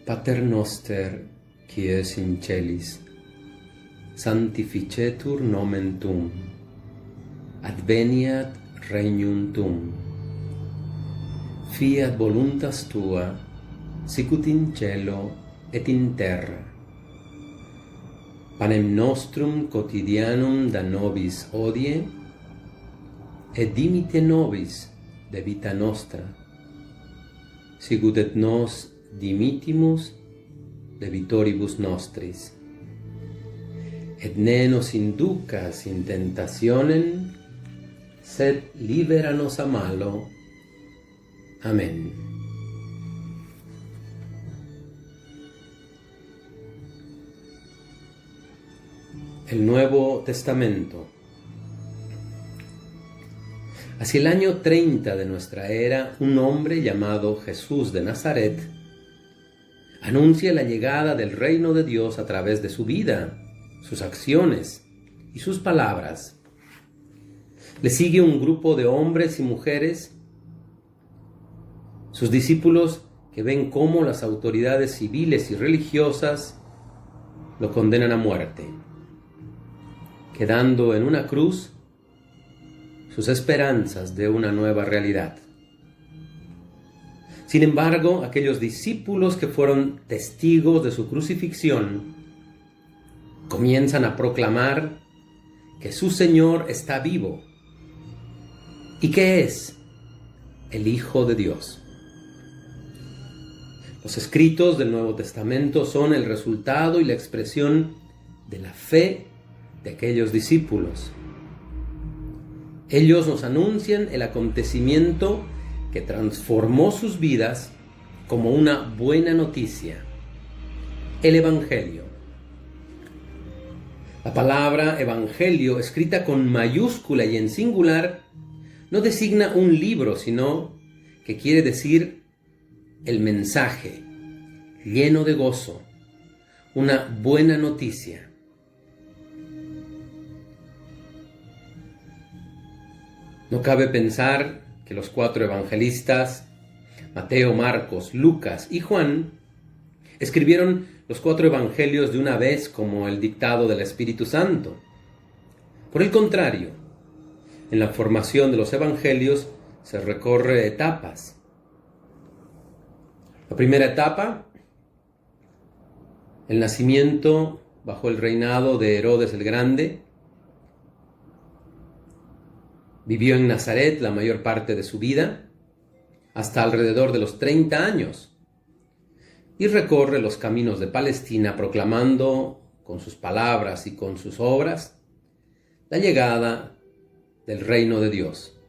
Pater noster, qui es in celis, sanctificetur nomen tuum, adveniat regnum tuum, fiat voluntas tua, sicut in cielo et in terra. Panem nostrum quotidianum da nobis hodie, et dimite nobis debita nostra, sicut et nos dimitimus debitoribus nostris. Et ne nos inducas in tentationem, sed libera nos a malo. Amén. El Nuevo Testamento. Hacia el año 30 de nuestra era, un hombre llamado Jesús de Nazaret anuncia la llegada del reino de Dios a través de su vida, sus acciones y sus palabras. Le sigue un grupo de hombres y mujeres, sus discípulos, que ven cómo las autoridades civiles y religiosas lo condenan a muerte, quedando en una cruz sus esperanzas de una nueva realidad. Sin embargo, aquellos discípulos que fueron testigos de su crucifixión comienzan a proclamar que su Señor está vivo y que es el Hijo de Dios. Los escritos del Nuevo Testamento son el resultado y la expresión de la fe de aquellos discípulos. Ellos nos anuncian el acontecimiento que transformó sus vidas como una buena noticia: el Evangelio. La palabra Evangelio, escrita con mayúscula y en singular, no designa un libro, sino que quiere decir el mensaje, lleno de gozo, una buena noticia. No cabe pensar que los 4 evangelistas, Mateo, Marcos, Lucas y Juan, escribieron los 4 evangelios de una vez como el dictado del Espíritu Santo. Por el contrario, en la formación de los evangelios se recorre etapas. La primera etapa, el nacimiento bajo el reinado de Herodes el Grande. Vivió en Nazaret la mayor parte de su vida, hasta alrededor de los 30 años, y recorre los caminos de Palestina proclamando con sus palabras y con sus obras la llegada del reino de Dios.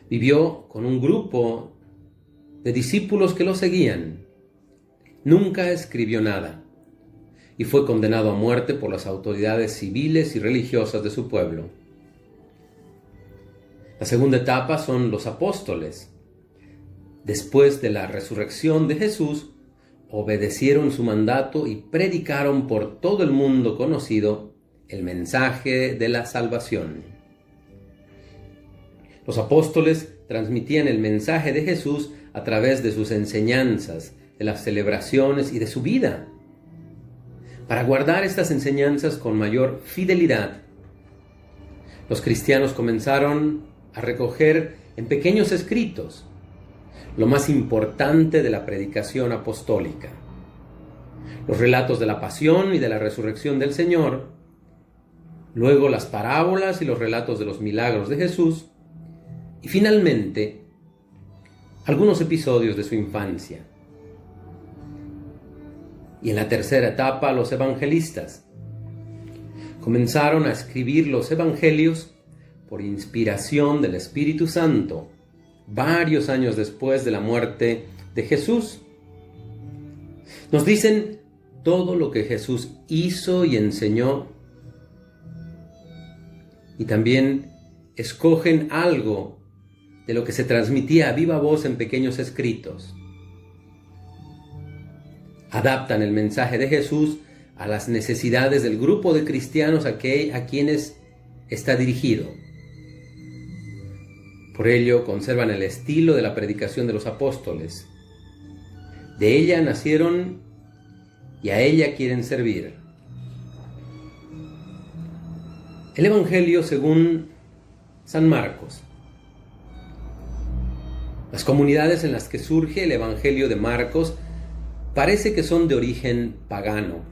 Vivió con un grupo de discípulos que lo seguían. Nunca escribió nada y fue condenado a muerte por las autoridades civiles y religiosas de su pueblo. La segunda etapa son los apóstoles. Después de la resurrección de Jesús, obedecieron su mandato y predicaron por todo el mundo conocido el mensaje de la salvación. Los apóstoles transmitían el mensaje de Jesús a través de sus enseñanzas, de las celebraciones y de su vida. Para guardar estas enseñanzas con mayor fidelidad, los cristianos comenzaron a recoger en pequeños escritos lo más importante de la predicación apostólica: los relatos de la pasión y de la resurrección del Señor, luego las parábolas y los relatos de los milagros de Jesús, y finalmente algunos episodios de su infancia. Y en la tercera etapa, los evangelistas comenzaron a escribir los evangelios por inspiración del Espíritu Santo, varios años después de la muerte de Jesús. Nos dicen todo lo que Jesús hizo y enseñó, y también escogen algo de lo que se transmitía a viva voz en pequeños escritos. Adaptan el mensaje de Jesús a las necesidades del grupo de cristianos a quienes está dirigido. Por ello, conservan el estilo de la predicación de los apóstoles. De ella nacieron y a ella quieren servir. El Evangelio según San Marcos. Las comunidades en las que surge el Evangelio de Marcos parece que son de origen pagano,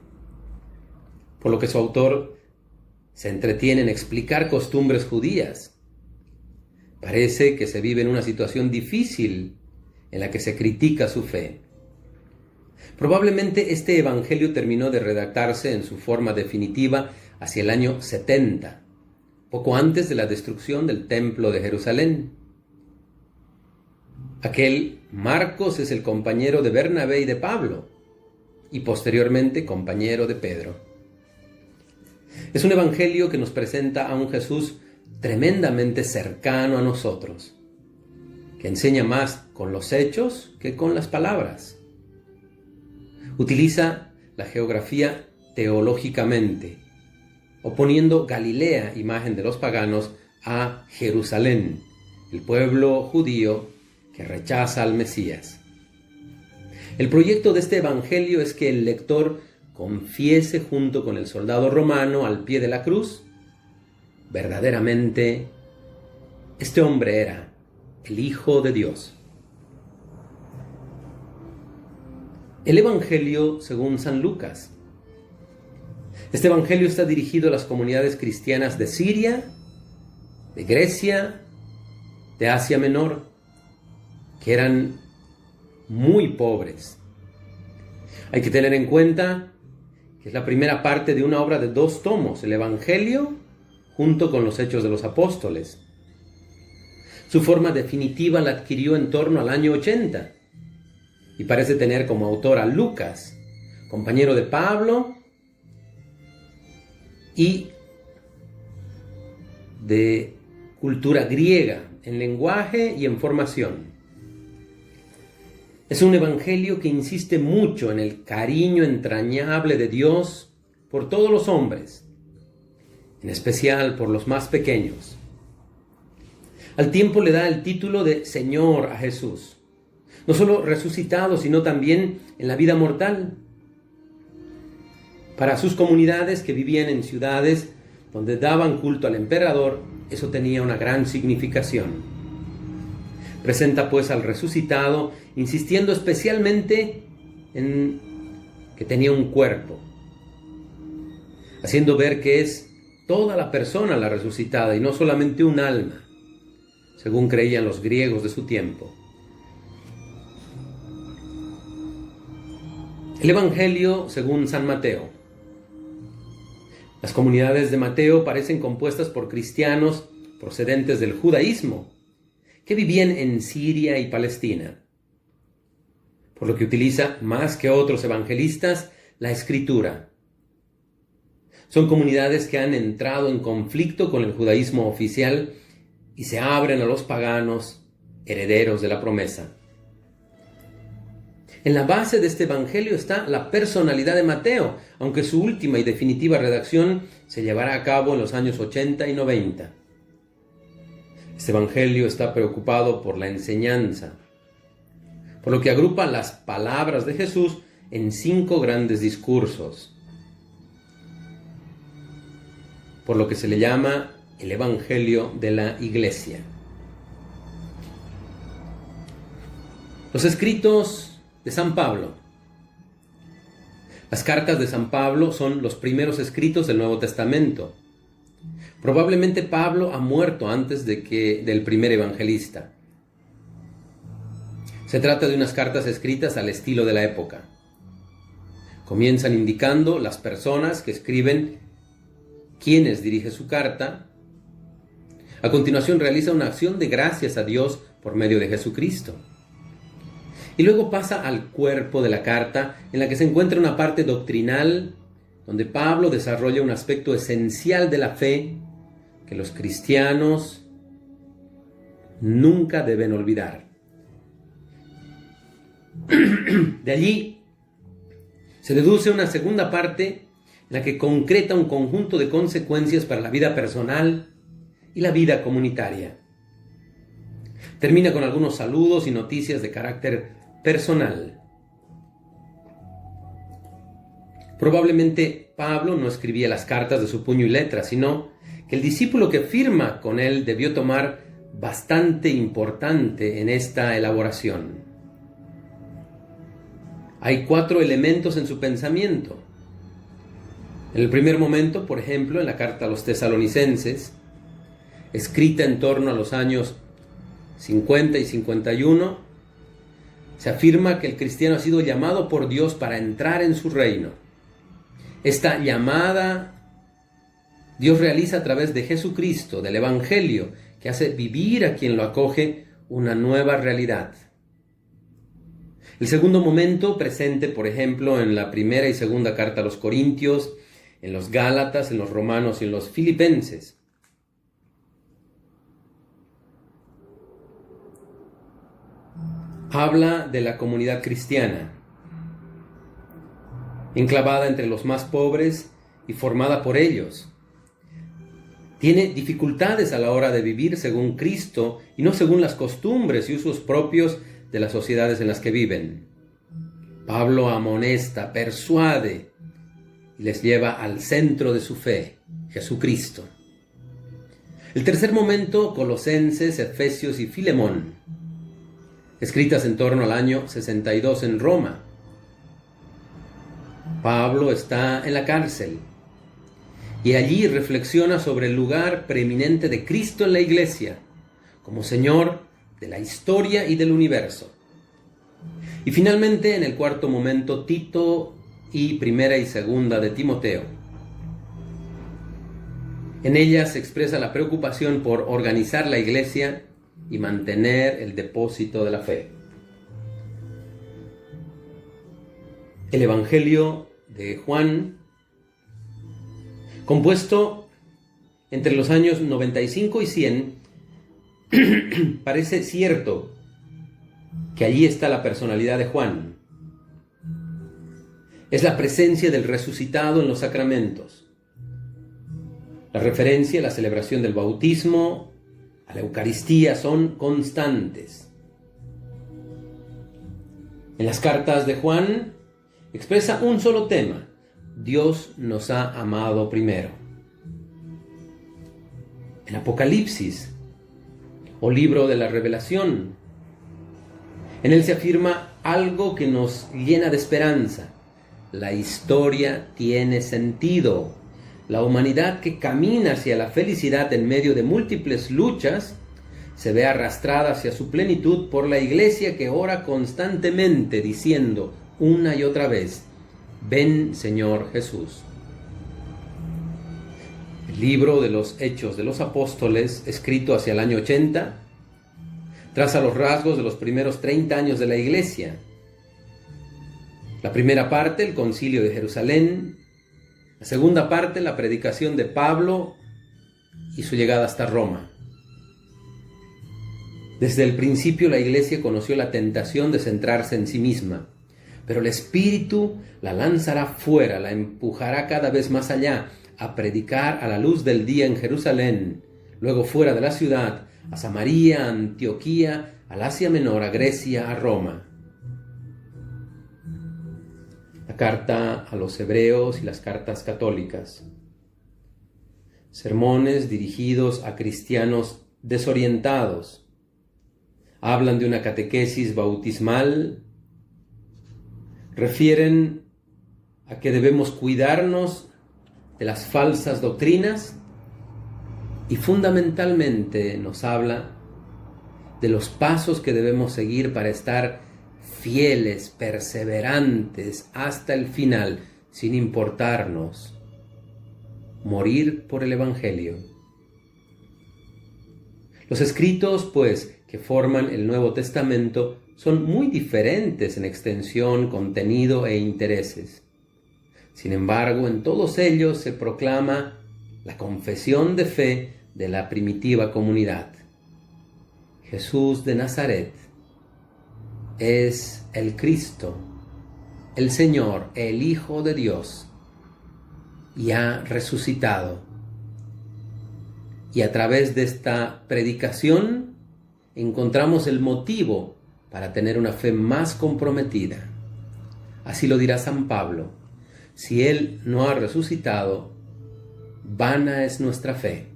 por lo que su autor se entretiene en explicar costumbres judías. Parece que se vive en una situación difícil en la que se critica su fe. Probablemente este evangelio terminó de redactarse en su forma definitiva hacia el año 70, poco antes de la destrucción del Templo de Jerusalén. Aquel Marcos es el compañero de Bernabé y de Pablo, y posteriormente compañero de Pedro. Es un evangelio que nos presenta a un Jesús tremendamente cercano a nosotros, que enseña más con los hechos que con las palabras. Utiliza la geografía teológicamente, oponiendo Galilea, imagen de los paganos, a Jerusalén, el pueblo judío que rechaza al Mesías. El proyecto de este evangelio es que el lector confiese junto con el soldado romano al pie de la cruz: verdaderamente, este hombre era el Hijo de Dios. El Evangelio según San Lucas. Este Evangelio está dirigido a las comunidades cristianas de Siria, de Grecia, de Asia Menor, que eran muy pobres. Hay que tener en cuenta que es la primera parte de una obra de 2 tomos, el Evangelio junto con los Hechos de los Apóstoles. Su forma definitiva la adquirió en torno al año 80 y parece tener como autor a Lucas, compañero de Pablo y de cultura griega en lenguaje y en formación. Es un evangelio que insiste mucho en el cariño entrañable de Dios por todos los hombres, en especial por los más pequeños. Al tiempo le da el título de Señor a Jesús, no solo resucitado, sino también en la vida mortal. Para sus comunidades que vivían en ciudades donde daban culto al emperador, eso tenía una gran significación. Presenta pues al resucitado, insistiendo especialmente en que tenía un cuerpo, haciendo ver que es toda la persona la resucitada y no solamente un alma, según creían los griegos de su tiempo. El Evangelio según San Mateo. Las comunidades de Mateo parecen compuestas por cristianos procedentes del judaísmo, que vivían en Siria y Palestina, por lo que utiliza más que otros evangelistas la escritura. Son comunidades que han entrado en conflicto con el judaísmo oficial y se abren a los paganos, herederos de la promesa. En la base de este evangelio está la personalidad de Mateo, aunque su última y definitiva redacción se llevará a cabo en los años 80 y 90. Este evangelio está preocupado por la enseñanza, por lo que agrupa las palabras de Jesús en 5 grandes discursos, por lo que se le llama el Evangelio de la Iglesia. Los escritos de San Pablo. Las cartas de San Pablo son los primeros escritos del Nuevo Testamento. Probablemente Pablo ha muerto antes del primer evangelista. Se trata de unas cartas escritas al estilo de la época. Comienzan indicando las personas que escriben quiénes dirige su carta. A continuación realiza una acción de gracias a Dios por medio de Jesucristo. Y luego pasa al cuerpo de la carta, en la que se encuentra una parte doctrinal, donde Pablo desarrolla un aspecto esencial de la fe que los cristianos nunca deben olvidar. De allí se deduce una segunda parte en la que concreta un conjunto de consecuencias para la vida personal y la vida comunitaria. Termina con algunos saludos y noticias de carácter personal. Probablemente Pablo no escribía las cartas de su puño y letra, sino que el discípulo que firma con él debió tomar bastante importante en esta elaboración. Hay 4 elementos en su pensamiento. En el primer momento, por ejemplo, en la carta a los tesalonicenses, escrita en torno a los años 50 y 51, se afirma que el cristiano ha sido llamado por Dios para entrar en su reino. Esta llamada Dios realiza a través de Jesucristo, del Evangelio, que hace vivir a quien lo acoge una nueva realidad. El segundo momento, presente por ejemplo en la primera y segunda carta a los Corintios, en los Gálatas, en los Romanos y en los Filipenses. Habla de la comunidad cristiana, enclavada entre los más pobres y formada por ellos. Tiene dificultades a la hora de vivir según Cristo y no según las costumbres y usos propios de las sociedades en las que viven. Pablo amonesta, persuade y les lleva al centro de su fe, Jesucristo. El tercer momento, Colosenses, Efesios y Filemón, escritas en torno al año 62 en Roma. Pablo está en la cárcel y allí reflexiona sobre el lugar preeminente de Cristo en la iglesia, como Señor de la historia y del universo. Y finalmente, en el cuarto momento, Tito y primera y segunda de Timoteo. En ellas se expresa la preocupación por organizar la iglesia y mantener el depósito de la fe. El Evangelio de Juan, compuesto entre los años 95 y 100, parece cierto que allí está la personalidad de Juan. Es la presencia del resucitado en los sacramentos. La referencia a la celebración del bautismo, a la Eucaristía, son constantes. En las cartas de Juan expresa un solo tema: Dios nos ha amado primero. En Apocalipsis, o libro de la Revelación, en él se afirma algo que nos llena de esperanza. La historia tiene sentido. La humanidad que camina hacia la felicidad en medio de múltiples luchas se ve arrastrada hacia su plenitud por la iglesia que ora constantemente diciendo una y otra vez: ven, Señor Jesús. El libro de los Hechos de los Apóstoles, escrito hacia el año 80, traza los rasgos de los primeros 30 años de la iglesia. La primera parte, el Concilio de Jerusalén. La segunda parte, la predicación de Pablo y su llegada hasta Roma. Desde el principio la iglesia conoció la tentación de centrarse en sí misma, pero el Espíritu la lanzará fuera, la empujará cada vez más allá, a predicar a la luz del día en Jerusalén, luego fuera de la ciudad, a Samaria, a Antioquía, al Asia Menor, a Grecia, a Roma. La carta a los hebreos y las cartas católicas. Sermones dirigidos a cristianos desorientados. Hablan de una catequesis bautismal. Refieren a que debemos cuidarnos de las falsas doctrinas y fundamentalmente nos habla de los pasos que debemos seguir para estar fieles, perseverantes hasta el final, sin importarnos morir por el Evangelio. Los escritos, pues, que forman el Nuevo Testamento son muy diferentes en extensión, contenido e intereses. Sin embargo, en todos ellos se proclama la confesión de fe de la primitiva comunidad. Jesús de Nazaret es el Cristo, el Señor, el Hijo de Dios, y ha resucitado. Y a través de esta predicación encontramos el motivo para tener una fe más comprometida. Así lo dirá San Pablo: Si Él no ha resucitado, vana es nuestra fe.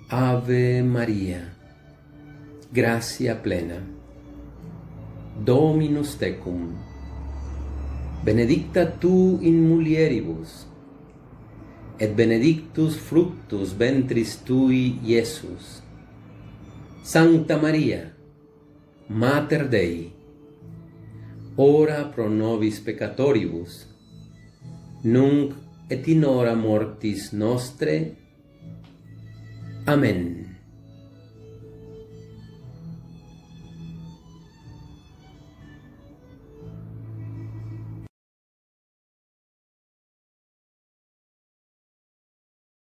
Ave María, gracia plena, Dominus tecum, benedicta tu in mulieribus, et benedictus fructus ventris tui, Iesus. Sancta Maria, Mater Dei, ora pro nobis peccatoribus, nunc et in hora mortis nostre. Amén.